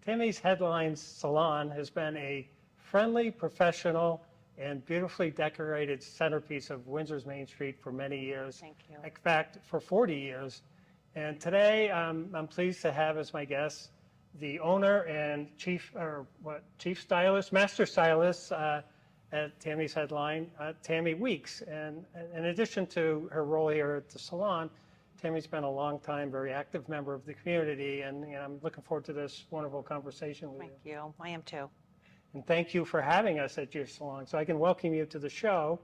Tami's Headlines Salon has been a friendly, professional, and beautifully decorated centerpiece of Windsor's Main Street for many years. Thank you. In fact, for 40 years. And today, I'm pleased to have as my guest the owner and master stylist at Tami's Headline, Tami Weeks. And in addition to her role here at the salon, Tami's been a long time, very active member of the community, and I'm looking forward to this wonderful conversation with you. Thank you. I am too. And thank you for having us at your salon. So I can welcome you to the show,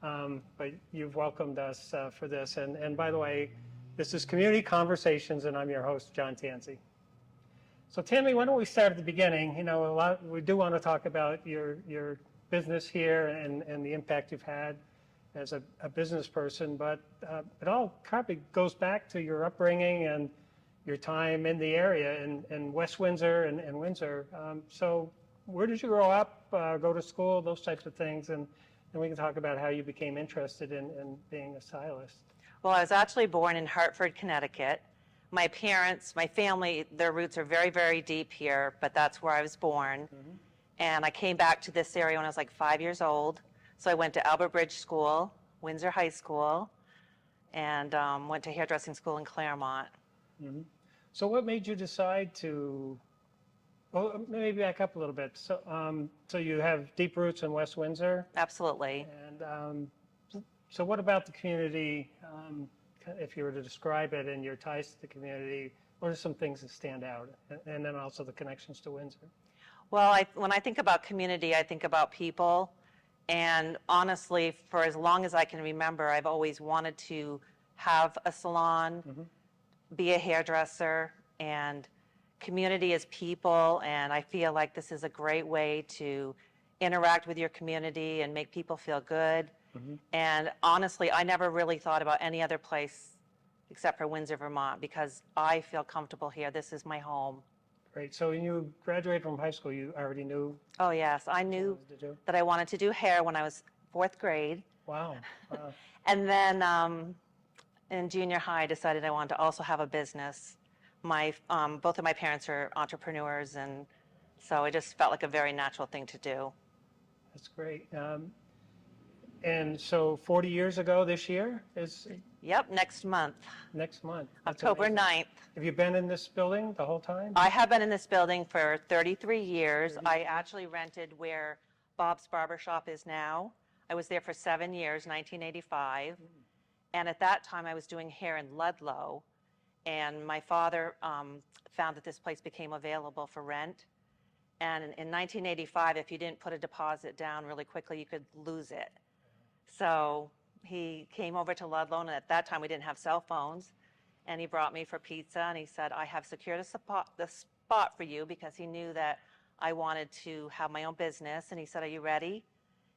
but you've welcomed us for this. And by the way, this is Community Conversations, and I'm your host, John Tansey. So Tami, why don't we start at the beginning? You know, we do want to talk about your business here and the impact you've had as a business person, but it all probably goes back to your upbringing and your time in the area in West Windsor and Windsor. So where did you grow up, go to school, those types of things, and then we can talk about how you became interested in being a stylist. Well, I was actually born in Hartford, Connecticut. My parents, my family, their roots are very, very deep here, but that's where I was born. Mm-hmm. And I came back to this area when I was like 5 years old. So I went to Albert Bridge School, Windsor High School, and went to hairdressing school in Claremont. Mm-hmm. So what made you decide to, well, maybe back up a little bit. So you have deep roots in West Windsor? Absolutely. And so what about the community, if you were to describe it and your ties to the community, what are some things that stand out? And then also the connections to Windsor. Well, when I think about community, I think about people. And honestly, for as long as I can remember, I've always wanted to have a salon, mm-hmm. be a hairdresser, and community is people. And I feel like this is a great way to interact with your community and make people feel good. Mm-hmm. And honestly, I never really thought about any other place except for Windsor, Vermont, because I feel comfortable here. This is my home. Great. So when you graduated from high school, you already knew? Oh, yes. I knew that I wanted to do hair when I was 4th grade. Wow. Wow. And then in junior high, I decided I wanted to also have a business. Both of my parents are entrepreneurs, and so it just felt like a very natural thing to do. That's great. And so 40 years ago this year is? Yep, next month. Next month. That's October amazing. 9th. Have you been in this building the whole time? I have been in this building for 33 years. I actually rented where Bob's Barbershop is now. I was there for 7 years, 1985. Mm. And at that time, I was doing hair in Ludlow. And my father found that this place became available for rent. And in 1985, if you didn't put a deposit down really quickly, you could lose it. So he came over to Ludlow, and at that time we didn't have cell phones, and he brought me for pizza, and he said, I have secured the spot for you, because he knew that I wanted to have my own business, and he said, are you ready?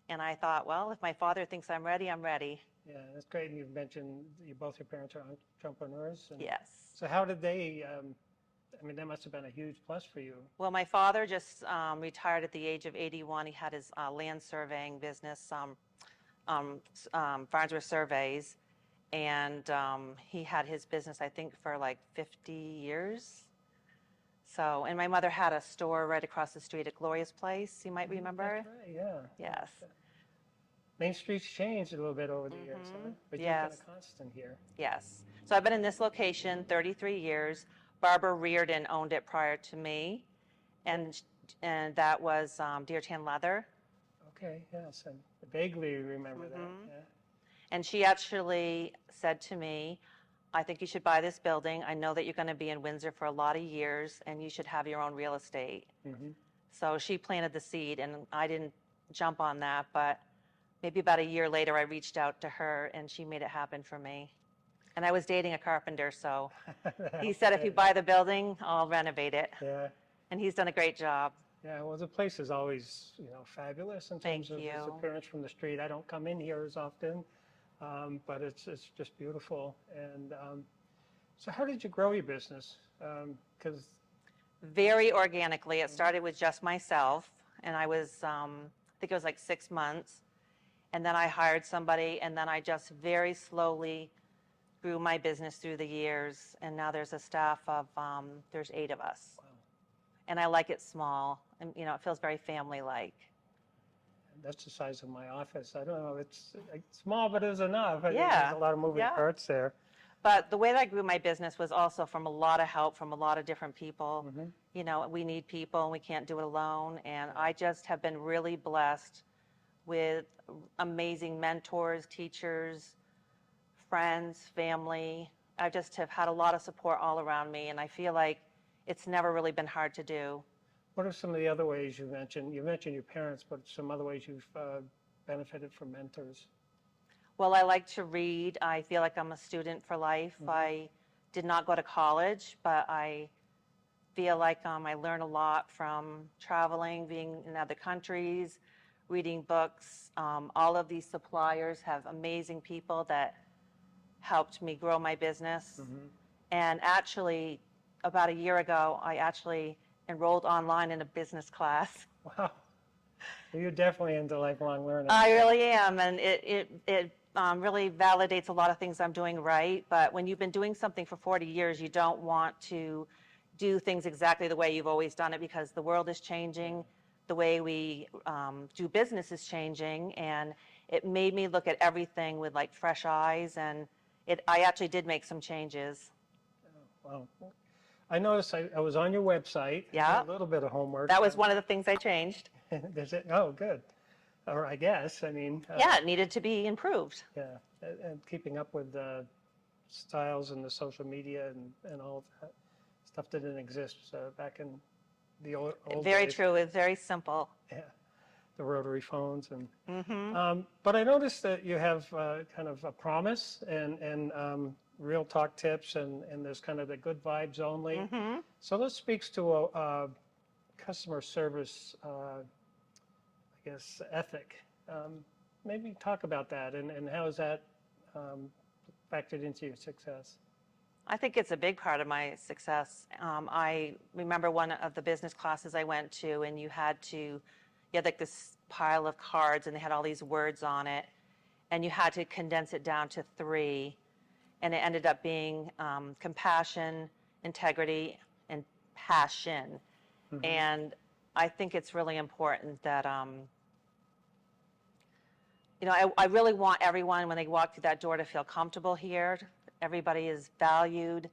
And I thought, well, if my father thinks I'm ready, I'm ready. Yeah, that's great. And you've mentioned both your parents are entrepreneurs. And yes. So how did they, I mean, that must have been a huge plus for you. Well, my father just retired at the age of 81. He had his land surveying business, Farnsworth Surveys, and he had his business, I think, for like 50 years. So, and my mother had a store right across the street at Gloria's Place. You might remember. That's right, yeah. Yes. Main Street's changed a little bit over the years, huh? But yes. You've been a constant here. Yes. So I've been in this location 33 years. Barbara Reardon owned it prior to me, and that was Deer Tan Leather. Okay, yes, I vaguely remember that. Yeah. And she actually said to me, I think you should buy this building. I know that you're going to be in Windsor for a lot of years, and you should have your own real estate. Mm-hmm. So she planted the seed, and I didn't jump on that, but maybe about a year later, I reached out to her, and she made it happen for me. And I was dating a carpenter, so he said, if you buy the building, I'll renovate it. Yeah. And he's done a great job. Yeah, well, the place is always, fabulous in terms of its appearance from the street. I don't come in here as often, but it's just beautiful. And so how did you grow your business? Because very organically. It started with just myself, and I was, I think it was like 6 months. And then I hired somebody, and then I just very slowly grew my business through the years. And now there's a staff of, there's 8 of us. Wow. and I like it small, and it feels very family-like. That's the size of my office. I don't know, it's small, but it's enough. I think Yeah, there's a lot of moving yeah. parts there. But the way that I grew my business was also from a lot of help from a lot of different people. We need people and we can't do it alone. And I just have been really blessed with amazing mentors, teachers, friends, family. I just have had a lot of support all around me. And I feel like it's never really been hard to do. What are some of the other ways you mentioned? You mentioned your parents, but some other ways you've benefited from mentors? Well, I like to read. I feel like I'm a student for life. I did not go to college, but I feel like I learn a lot from traveling, being in other countries, reading books. All of these suppliers have amazing people that helped me grow my business. And actually, about a year ago, I actually enrolled online in a business class. Wow. Well, you're definitely into lifelong learning. I really am, and it really validates a lot of things I'm doing right. But when you've been doing something for 40 years, you don't want to do things exactly the way you've always done it, because the world is changing, the way we do business is changing, and it made me look at everything with like fresh eyes, and I actually did make some changes. Wow. I noticed I was on your website. Yeah. A little bit of homework. That was one of the things I changed. Does it? Oh, good. Or I guess. I mean. Yeah, it needed to be improved. Yeah, and keeping up with the styles and the social media and all of that stuff that didn't exist back in the old Very days. true. It's very simple. Yeah, the rotary phones and. But I noticed that you have kind of a promise and real talk tips and there's kind of the good vibes only. So this speaks to a customer service, I guess, ethic. Maybe talk about that and how is that factored into your success? I think it's a big part of my success. I remember one of the business classes I went to, and you had like this pile of cards and they had all these words on it, and you had to condense it down to 3, and it ended up being compassion, integrity, and passion. And I think it's really important that I really want everyone, when they walk through that door, to feel comfortable here. Everybody is valued.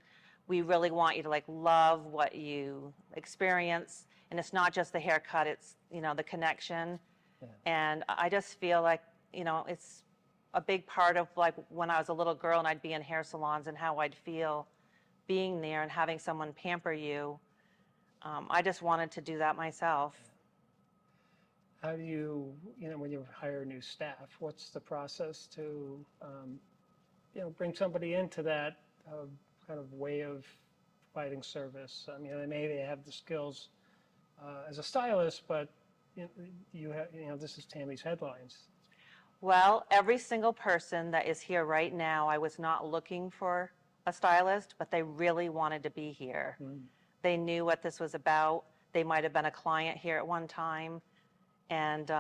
We really want you to love what you experience. And it's not just the haircut, it's, the connection. Yeah. And I just feel like, it's a big part of when I was a little girl and I'd be in hair salons and how I'd feel being there and having someone pamper you. I just wanted to do that myself. How do you, when you hire new staff, what's the process to, bring somebody into that kind of way of providing service? I mean, they maybe have the skills as a stylist, but you have, this is Tami's headlines. Well, every single person that is here right now, I was not looking for a stylist, but they really wanted to be here. They knew what this was about. They might have been a client here at one time. And,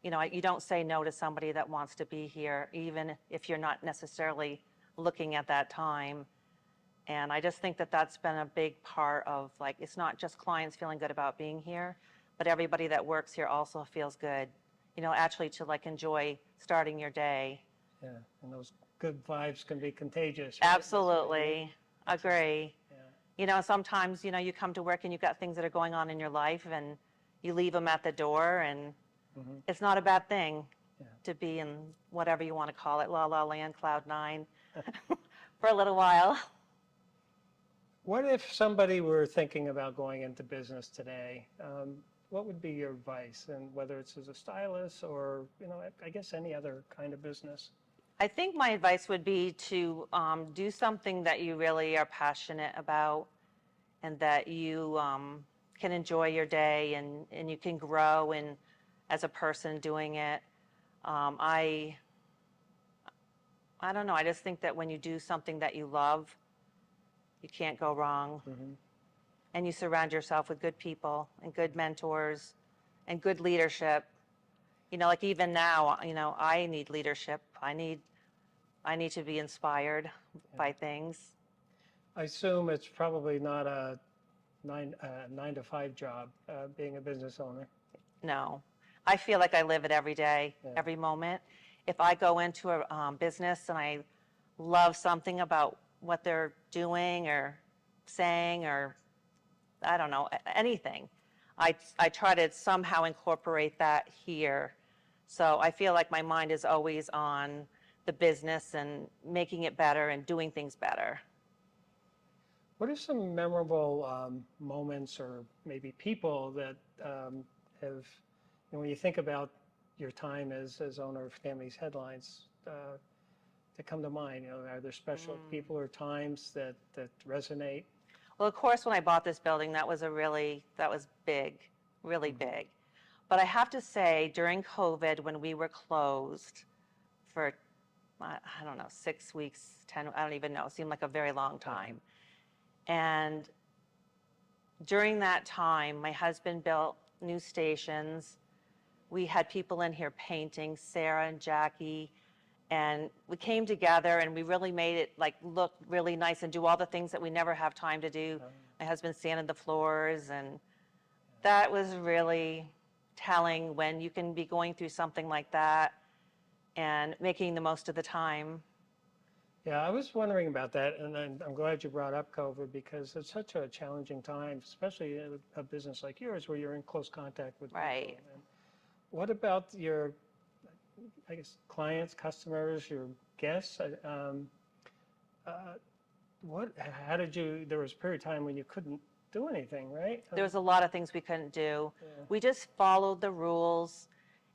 you don't say no to somebody that wants to be here, even if you're not necessarily looking at that time. And I just think that that's been a big part of, it's not just clients feeling good about being here, but everybody that works here also feels good, actually to enjoy starting your day. Yeah, and those good vibes can be contagious. Right? Absolutely. Agree. Sometimes, you come to work and you've got things that are going on in your life and you leave them at the door, and it's not a bad thing to be in whatever you want to call it, La La Land, Cloud 9, for a little while. What if somebody were thinking about going into business today? What would be your advice, and whether it's as a stylist or, I guess any other kind of business? I think my advice would be to do something that you really are passionate about and that you can enjoy your day and you can grow as a person doing it. I don't know. I just think that when you do something that you love, you can't go wrong. And you surround yourself with good people and good mentors and good leadership. Even now, I need leadership. I need to be inspired by things. I assume it's probably not a nine to five job, being a business owner. No. I feel like I live it every day, Yeah. every moment. If I go into a business and I love something about what they're doing or saying or, I don't know, anything, I try to somehow incorporate that here. So I feel like my mind is always on the business and making it better and doing things better. What are some memorable moments or maybe people that have, when you think about your time as owner of Tammy's Headlines, that come to mind? Are there special people or times that resonate? Well, of course, when I bought this building, that was big, really big. But I have to say, during COVID, when we were closed for, I don't know, 6 weeks, 10, I don't even know, it seemed like a very long time. And during that time, my husband built new stations. We had people in here painting, Sarah and Jackie, and we came together and we really made it look really nice and do all the things that we never have time to do. My husband sanded the floors, and that was really telling when you can be going through something like that and making the most of the time. Yeah, I was wondering about that, and I'm glad you brought up COVID because it's such a challenging time, especially in a business like yours where you're in close contact with Right. people. And what about your, I guess, clients, customers, your guests? How did you, there was a period of time when you couldn't do anything, right? There was a lot of things we couldn't do. Yeah. We just followed the rules,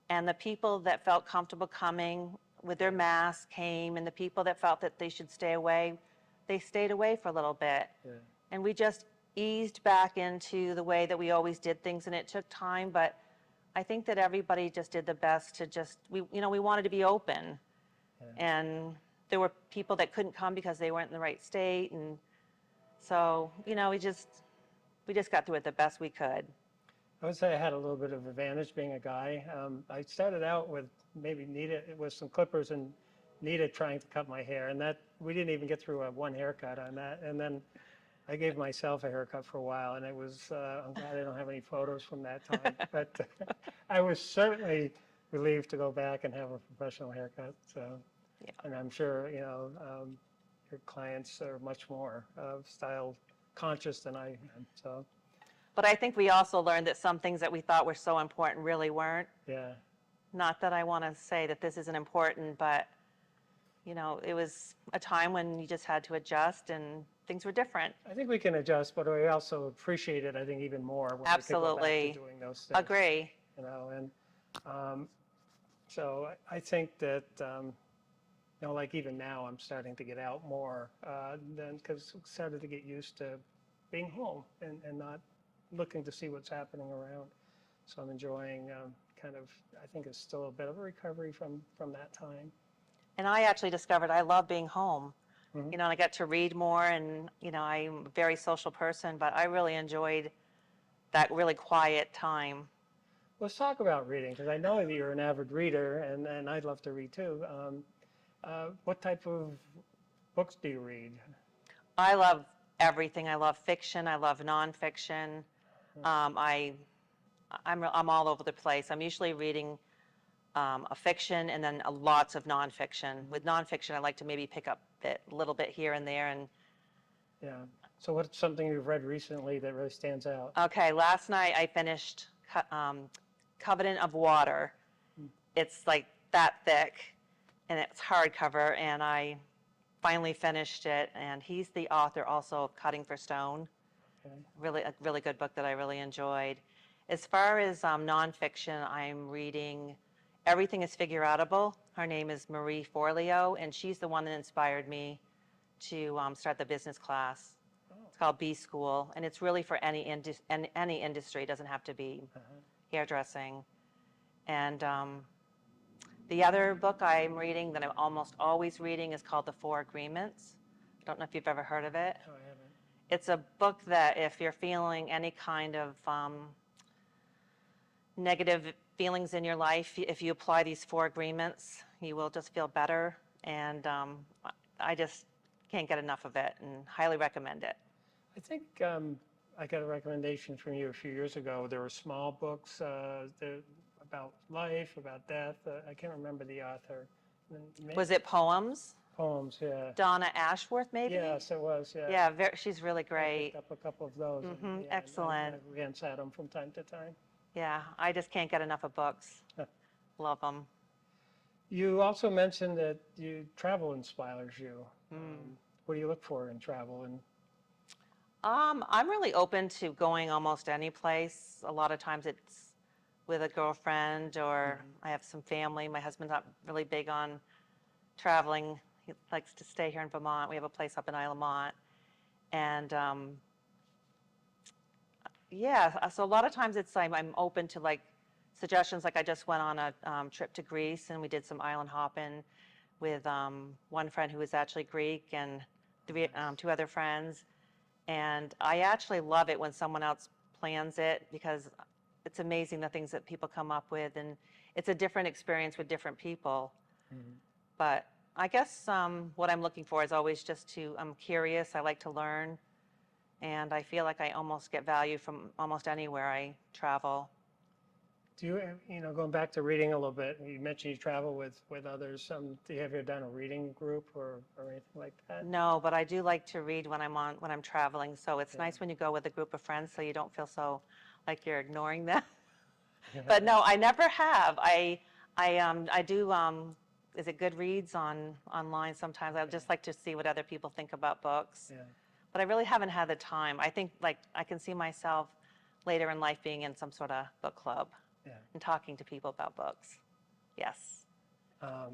and the people that felt comfortable coming with their masks came, and the people that felt that they should stay away, they stayed away for a little bit. Yeah. And we just eased back into the way that we always did things, and it took time, but I think that everybody just did the best to we wanted to be open. Yeah. And there were people that couldn't come because they weren't in the right state, and so, we just got through it the best we could. I would say I had a little bit of advantage being a guy. I started out with maybe with some clippers and Nita trying to cut my hair, and that we didn't even get through one haircut on that. And then I gave myself a haircut for a while, and it was, I'm glad I don't have any photos from that time, but I was certainly relieved to go back and have a professional haircut. So, Yeah. And I'm sure, your clients are much more style conscious than I am, so. But I think we also learned that some things that we thought were so important really weren't. Yeah. Not that I want to say that this isn't important, but, it was a time when you just had to adjust and things were different. I think we can adjust, but we also appreciate it, I think, even more when Absolutely. we can go back to doing those things. Agree. And so I think that, like even now, I'm starting to get out more because I started to get used to being home and not looking to see what's happening around. So I'm enjoying I think it's still a bit of a recovery from that time. And I actually discovered I love being home. Mhm. And I got to read more, and, I'm a very social person, but I really enjoyed that really quiet time. Let's talk about reading, because I know that you're an avid reader, and I'd love to read too. What type of books do you read? I love everything. I love fiction. I love nonfiction. I'm all over the place. I'm usually reading a fiction and then lots of nonfiction. With nonfiction, I like to maybe pick up a little bit here and there. And Yeah. So what's something you've read recently that really stands out? okay, last night I finished Covenant of Water. It's like that thick, and it's hardcover, and I finally finished it. And he's the author also of Cutting for Stone. Okay. A really good book that I really enjoyed. As far as nonfiction, I'm reading Everything is Figureoutable. Her name is Marie Forleo, and she's the one that inspired me to start the business class. It's called B School, and it's really for any industry. It doesn't have to be hairdressing. And the other book I'm reading that I'm almost always reading is called The Four Agreements. I don't know if you've ever heard of it. Oh, I haven't. It's a book that if you're feeling any kind of negative feelings in your life, if you apply these 4 agreements, you will just feel better. And I just can't get enough of it and highly recommend it. I think I got a recommendation from you a few years ago. There were small books about life, about death. I can't remember the author. Was it poems? Poems, yeah. Donna Ashworth, maybe? Yes, it was, yeah. Yeah, she's really I great. picked up a couple of those. And, yeah, Excellent. I ran at them from time to time. Yeah, I just can't get enough of books. Love them. You also mentioned that travel inspires you. What do you look for in travel? And I'm really open to going almost any place. A lot of times it's with a girlfriend or I have some family. My husband's not really big on traveling. He likes to stay here in Vermont. We have a place up in Isle of Mont. And yeah, so a lot of times it's like I'm open to like suggestions. Like I just went on a trip to Greece and we did some island hopping with one friend who was actually Greek and two other friends. And I actually love it when someone else plans it because it's amazing the things that people come up with, and it's a different experience with different people. But I guess what I'm looking for is always I'm curious, I like to learn, and I feel like I almost get value from almost anywhere I travel. do you, going back to reading a little bit, you mentioned you travel with others. Do you have you done a reading group or anything like that? No, but I do like to read when I'm traveling, so it's nice when you go with a group of friends so you don't feel so like you're ignoring them. But no, I never have. I do, is it Goodreads online sometimes? I just like to see what other people think about books. Yeah. But I really haven't had the time. I think like I can see myself later in life being in some sort of book club and talking to people about books. Yes. I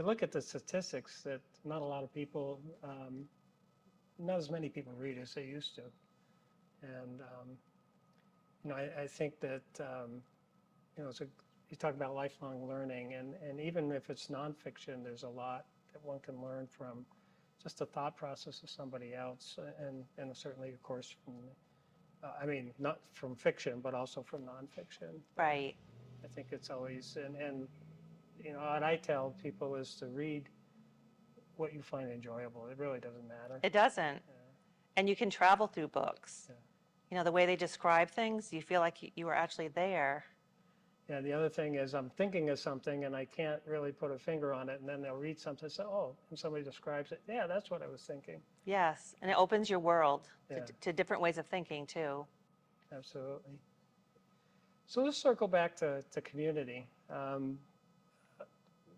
look at the statistics that not a lot of people, not as many people read as they used to. And, I think that, you talk about lifelong learning, and even if it's nonfiction, there's a lot that one can learn from just the thought process of somebody else, and certainly, of course, from, not from fiction, but also from nonfiction. Right. I think it's always, and what I tell people is to read what you find enjoyable. It really doesn't matter. It doesn't. And you can travel through books. The way they describe things, you feel like you were actually there. Yeah, the other thing is I'm thinking of something and I can't really put a finger on it, and then they'll read something and say, oh, and somebody describes it. Yeah, that's what I was thinking. Yes, and it opens your world to different ways of thinking too. Absolutely. So let's circle back to community. I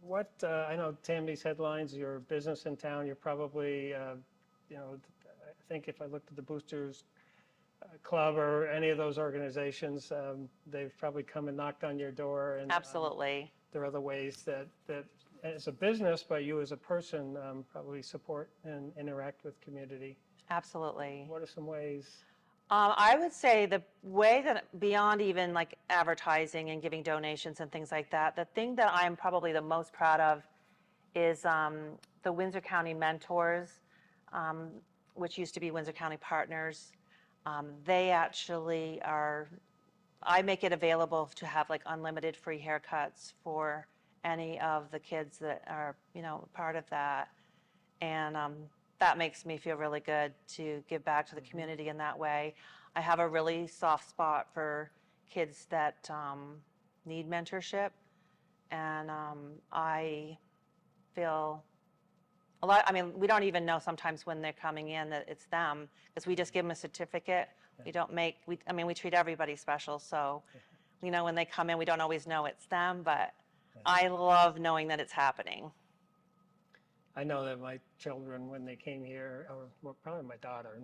know Tami's headlines, your business in town, you're probably, I think if I looked at the Boosters Club or any of those organizations, they've probably come and knocked on your door. And Absolutely. There are other ways that as a business, but you as a person probably support and interact with community. Absolutely. What are some ways? I would say the way that beyond even like advertising and giving donations and things like that, the thing that I'm probably the most proud of is the Windsor County Mentors, which used to be Windsor County Partners. They actually I make it available to have like unlimited free haircuts for any of the kids that are, part of that. And that makes me feel really good to give back to the community in that way. I have a really soft spot for kids that need mentorship. And I feel a lot, we don't even know sometimes when they're coming in that it's them, because we just give them a certificate. We don't we treat everybody special. So, when they come in, we don't always know it's them, but I love knowing that it's happening. I know that my children, when they came here, or probably my daughter,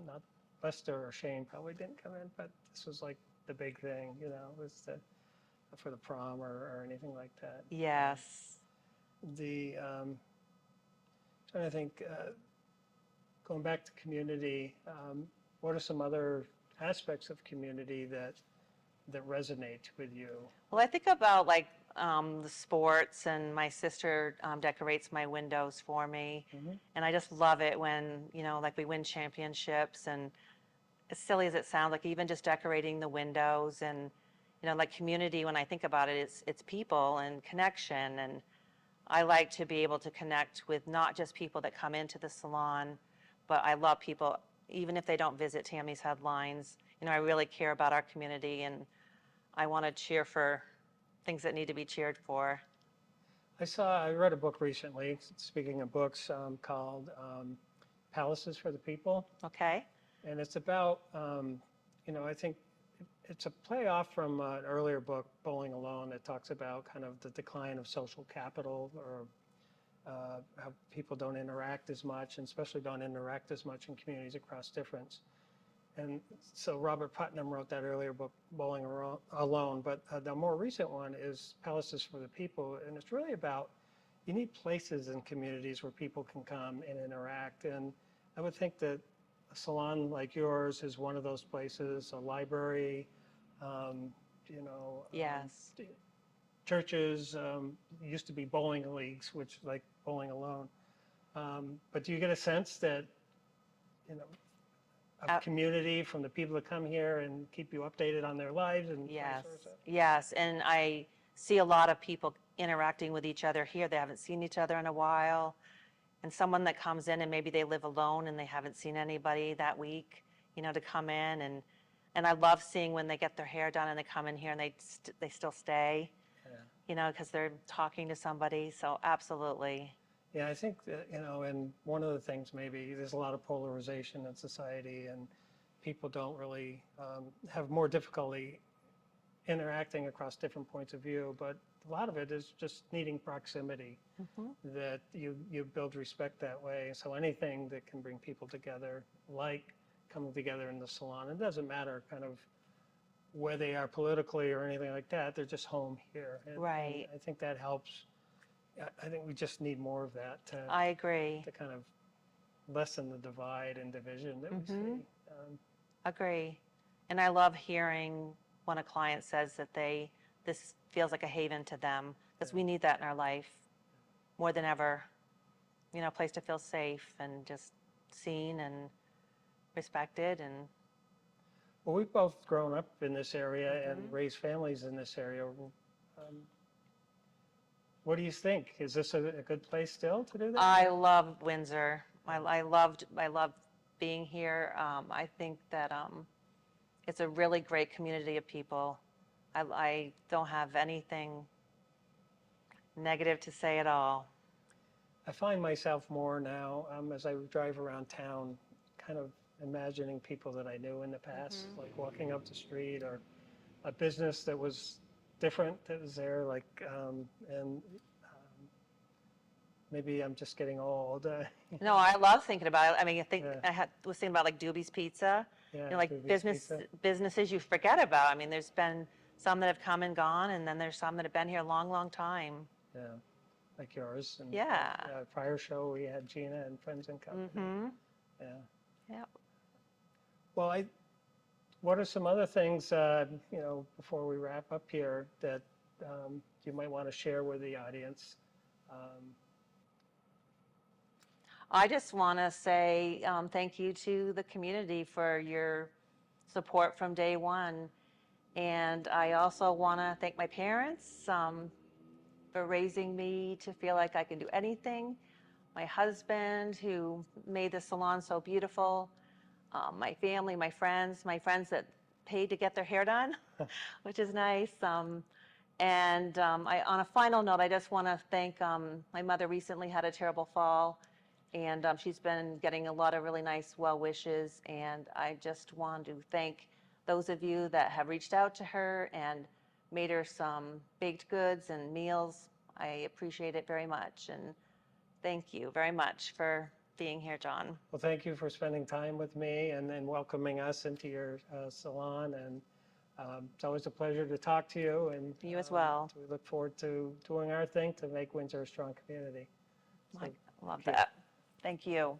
not Lester or Shane probably didn't come in, but this was like the big thing, was for the prom or anything like that. Yes. Trying to think, going back to community, what are some other aspects of community that resonate with you? Well, I think about like the sports, and my sister decorates my windows for me. And I just love it when, like we win championships, and as silly as it sounds, like even just decorating the windows, and, like community, when I think about it, it's people and connection. And I like to be able to connect with not just people that come into the salon, but I love people even if they don't visit Tammy's headlines. You know, I really care about our community, and I want to cheer for things that need to be cheered for. I read a book recently, speaking of books, called Palaces for the People. Okay? And it's about, I think it's a play off from an earlier book, Bowling Alone, that talks about kind of the decline of social capital, or how people don't interact as much, and especially don't interact as much in communities across difference. And so Robert Putnam wrote that earlier book, Bowling Alone, but the more recent one is Palaces for the People, and it's really about, you need places in communities where people can come and interact. And I would think that a salon like yours is one of those places, a library, Yes. churches, used to be bowling leagues, which like Bowling Alone. But do you get a sense that, of community from the people that come here and keep you updated on their lives and Yes, vice versa? yes, and I see a lot of people interacting with each other here. They haven't seen each other in a while. And someone that comes in and maybe they live alone and they haven't seen anybody that week, to come in. And I love seeing when they get their hair done and they come in here and they still stay, because they're talking to somebody. So absolutely. Yeah, I think that, and one of the things, maybe there's a lot of polarization in society, and people don't really have more difficulty interacting across different points of view, but a lot of it is just needing proximity, that you build respect that way. So anything that can bring people together, like coming together in the salon, it doesn't matter kind of where they are politically or anything like that, they're just home here. Right. And I think that helps. I think we just need more of that I agree. to kind of lessen the divide and division that we see. Agree. And I love hearing when a client says that this feels like a haven to them, because we need that in our life more than ever. A place to feel safe and just seen and respected. And Well, we've both grown up in this area and raised families in this area. What do you think? Is this a good place still to do that? I love Windsor. I loved being here. I think that it's a really great community of people. I don't have anything negative to say at all. I find myself more now, as I drive around town, kind of imagining people that I knew in the past, like walking up the street, or a business that was different that was there, maybe I'm just getting old. No, I love thinking about it. I mean, I think Yeah. was thinking about like Doobie's Pizza, Yeah, like Doobie's Pizza. businesses you forget about. I mean, there's been some that have come and gone, and then there's some that have been here a long, long time. Yeah, like yours. And Yeah. Prior show, we had Gina and Friends and Company. Yeah. Yeah. Well, what are some other things, before we wrap up here, that you might want to share with the audience? I just want to say thank you to the community for your support from day one. And I also want to thank my parents for raising me to feel like I can do anything. My husband, who made the salon so beautiful. My family, my friends that paid to get their hair done, which is nice. On a final note, I just want to thank my mother. Recently had a terrible fall, and she's been getting a lot of really nice well wishes. And I just want to thank those of you that have reached out to her and made her some baked goods and meals. I appreciate it very much, and thank you very much for being here, John. Well, thank you for spending time with me and then welcoming us into your salon. And it's always a pleasure to talk to you. And You as well. We look forward to doing our thing to make Windsor a strong community. I love that. Thank you.